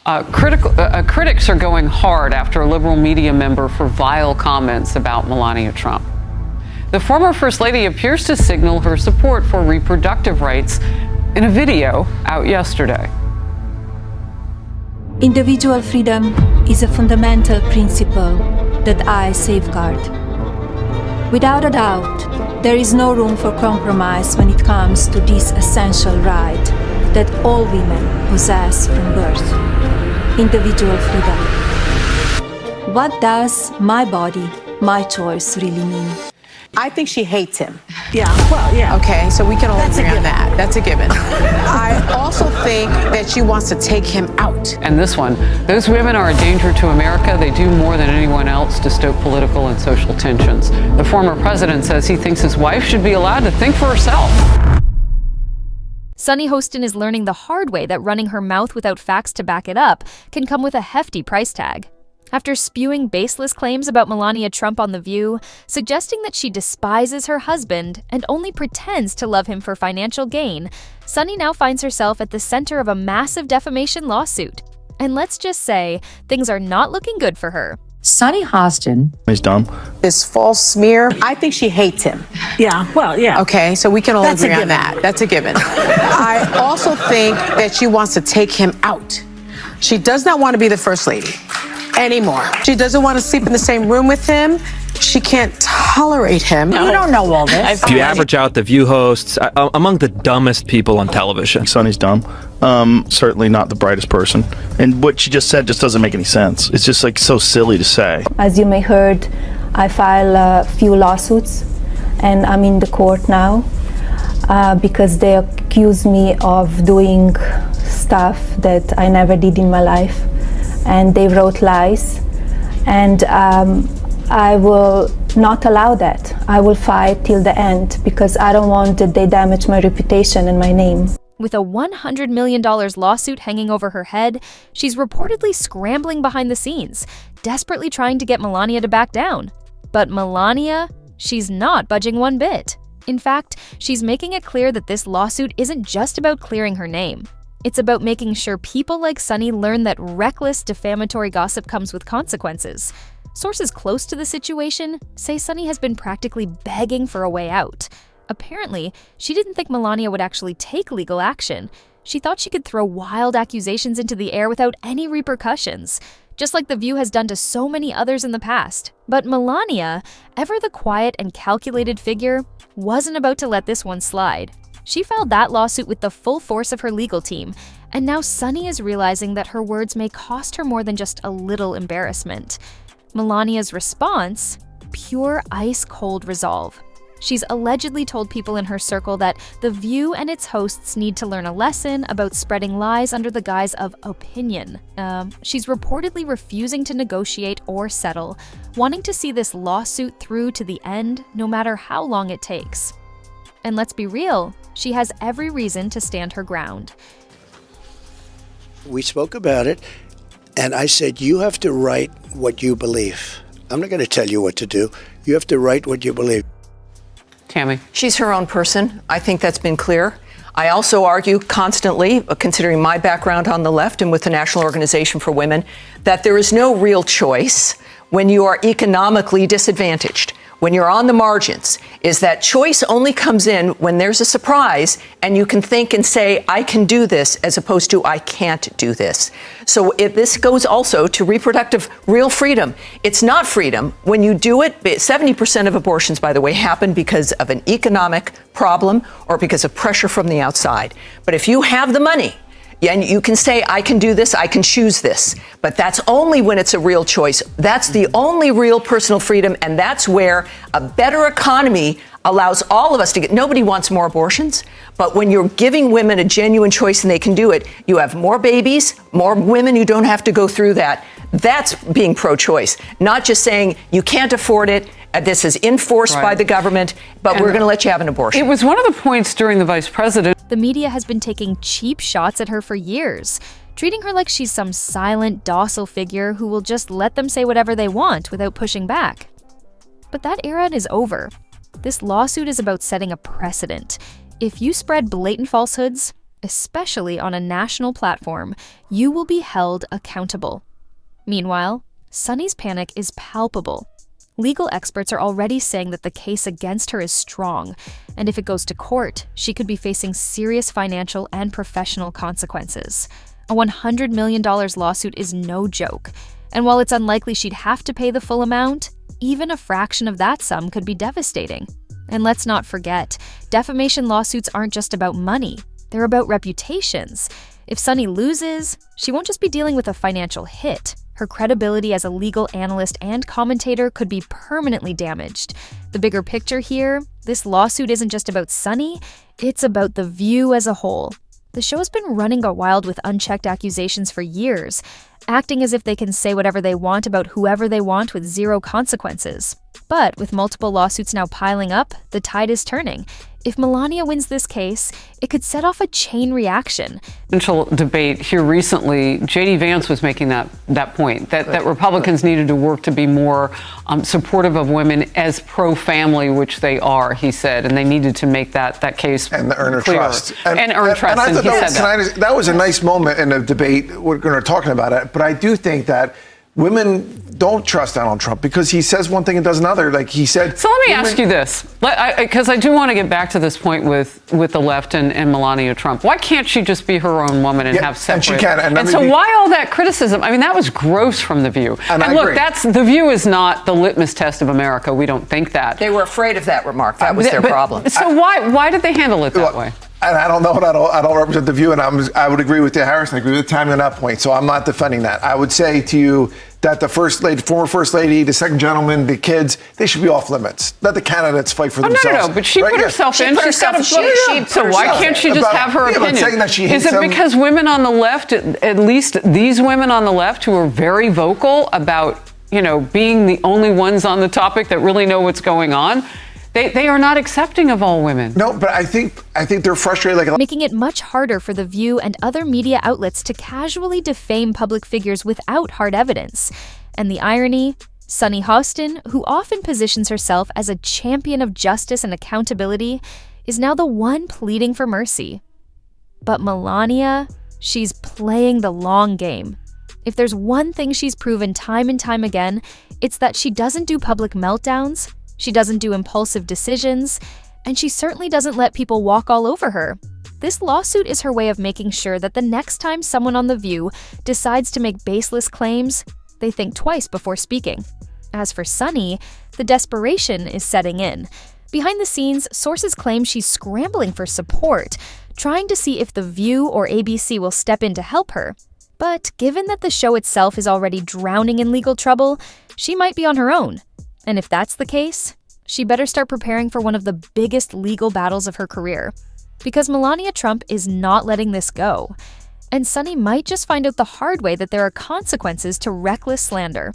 Critics are going hard after a liberal media member for vile comments about Melania Trump. The former First Lady appears to signal her support for reproductive rights in a video out yesterday. Individual freedom is a fundamental principle that I safeguard. Without a doubt, there is no room for compromise when it comes to this essential right that all women possess from birth. Individual freedom. What does my body, my choice really mean? I think she hates him. Yeah, well, yeah. Okay, so we can all That's a agree on given. that. That's a given. I also think that she wants to take him out. And this one, those women are a danger to America. They do more than anyone else to stoke political and social tensions. The former president says he thinks his wife should be allowed to think for herself. Sunny Hostin is learning the hard way that running her mouth without facts to back it up can come with a hefty price tag. After spewing baseless claims about Melania Trump on The View, suggesting that she despises her husband and only pretends to love him for financial gain, Sunny now finds herself at the center of a massive defamation lawsuit. And let's just say, things are not looking good for her. Sunny Hostin. He's dumb. This false smear, I think she hates him. Yeah, well, yeah. Okay, so we can all That's a agree on given. that. That's a given. I also think that she wants to take him out. She does not want to be the First Lady anymore. She doesn't want to sleep in the same room with him. She can't tolerate him. You don't know all this. If you average out the View hosts, among the dumbest people on television. Sonny's dumb. Certainly not the brightest person. And what she just said just doesn't make any sense. It's just like so silly to say. As you may heard, I filed a few lawsuits and I'm in the court now because they accuse me of doing stuff that I never did in my life, and they wrote lies, and I will not allow that. I will fight till the end because I don't want that they damage my reputation and my name. With a $100 million lawsuit hanging over her head, she's reportedly scrambling behind the scenes, desperately trying to get Melania to back down. But Melania, she's not budging one bit. In fact, she's making it clear that this lawsuit isn't just about clearing her name. It's about making sure people like Sunny learn that reckless, defamatory gossip comes with consequences. Sources close to the situation say Sunny has been practically begging for a way out. Apparently, she didn't think Melania would actually take legal action. She thought she could throw wild accusations into the air without any repercussions, just like The View has done to so many others in the past. But Melania, ever the quiet and calculated figure, wasn't about to let this one slide. She filed that lawsuit with the full force of her legal team, and now Sunny is realizing that her words may cost her more than just a little embarrassment. Melania's response? Pure ice-cold resolve. She's allegedly told people in her circle that The View and its hosts need to learn a lesson about spreading lies under the guise of opinion. She's reportedly refusing to negotiate or settle, wanting to see this lawsuit through to the end, no matter how long it takes. And let's be real, she has every reason to stand her ground. We spoke about it, and I said, you have to write what you believe. I'm not going to tell you what to do. You have to write what you believe. Tammy. She's her own person. I think that's been clear. I also argue constantly, considering my background on the left and with the National Organization for Women, that there is no real choice when you are economically disadvantaged, when you're on the margins, is that choice only comes in when there's a surprise and you can think and say, I can do this, as opposed to I can't do this. So if this goes also to reproductive real freedom. It's not freedom when you do it. 70% of abortions, by the way, happen because of an economic problem or because of pressure from the outside. But if you have the money, and you can say, I can do this, I can choose this. But that's only when it's a real choice. That's the only real personal freedom, and that's where a better economy allows all of us to get. Nobody wants more abortions, but when you're giving women a genuine choice and they can do it, you have more babies, more women who don't have to go through that. That's being pro-choice, not just saying you can't afford it, this is enforced by the government, but we're going to let you have an abortion. It was one of the points during the vice president. The media has been taking cheap shots at her for years, treating her like she's some silent, docile figure who will just let them say whatever they want without pushing back. But that era is over. This lawsuit is about setting a precedent. If you spread blatant falsehoods, especially on a national platform, you will be held accountable. Meanwhile, Sunny's panic is palpable. Legal experts are already saying that the case against her is strong, and if it goes to court, she could be facing serious financial and professional consequences. A $100 million lawsuit is no joke, and while it's unlikely she'd have to pay the full amount, even a fraction of that sum could be devastating. And let's not forget, defamation lawsuits aren't just about money, they're about reputations. If Sunny loses, she won't just be dealing with a financial hit. Her credibility as a legal analyst and commentator could be permanently damaged. The bigger picture here, this lawsuit isn't just about Sunny, it's about The View as a whole. The show has been running wild with unchecked accusations for years, acting as if they can say whatever they want about whoever they want with zero consequences. But with multiple lawsuits now piling up, the tide is turning. If Melania wins this case, it could set off a chain reaction. Debate here recently, J.D. Vance was making that point, that Republicans needed to work to be more supportive of women as pro-family, which they are, he said, and they needed to make that case and earn clearer. trust. And earn trust, and he said that. That was a nice moment in the debate. We're going to talking about it, but I do think that women don't trust Donald Trump because he says one thing and does another. Like he said. So let me ask you this, because I do want to get back to this point with the left and Melania Trump. Why can't she just be her own woman and have separate? And she can. And so why all that criticism? I mean, that was gross from The View. And I look, agree. The View is not the litmus test of America. We don't think that. They were afraid of that remark. That was their problem. So why did they handle it that way? And I don't know, and I don't represent The View, and I would agree with Harrison. I agree with Tammy on that point. So I'm not defending that. I would say to you that the first lady, former first lady, the second gentleman, the kids, they should be off limits. Let the candidates fight for themselves. No, but she put herself in. So why can't she just have her opinion? Saying that she is it because women on the left, at least these women on the left, who are very vocal about being the only ones on the topic that really know what's going on? They are not accepting of all women. No, but I think they're frustrated. Making it much harder for The View and other media outlets to casually defame public figures without hard evidence. And the irony, Sunny Hostin, who often positions herself as a champion of justice and accountability, is now the one pleading for mercy. But Melania, she's playing the long game. If there's one thing she's proven time and time again, it's that she doesn't do public meltdowns, she doesn't do impulsive decisions, and she certainly doesn't let people walk all over her. This lawsuit is her way of making sure that the next time someone on The View decides to make baseless claims, they think twice before speaking. As for Sunny, the desperation is setting in. Behind the scenes, sources claim she's scrambling for support, trying to see if The View or ABC will step in to help her. But given that the show itself is already drowning in legal trouble, she might be on her own. And if that's the case, she better start preparing for one of the biggest legal battles of her career. Because Melania Trump is not letting this go. And Sunny might just find out the hard way that there are consequences to reckless slander.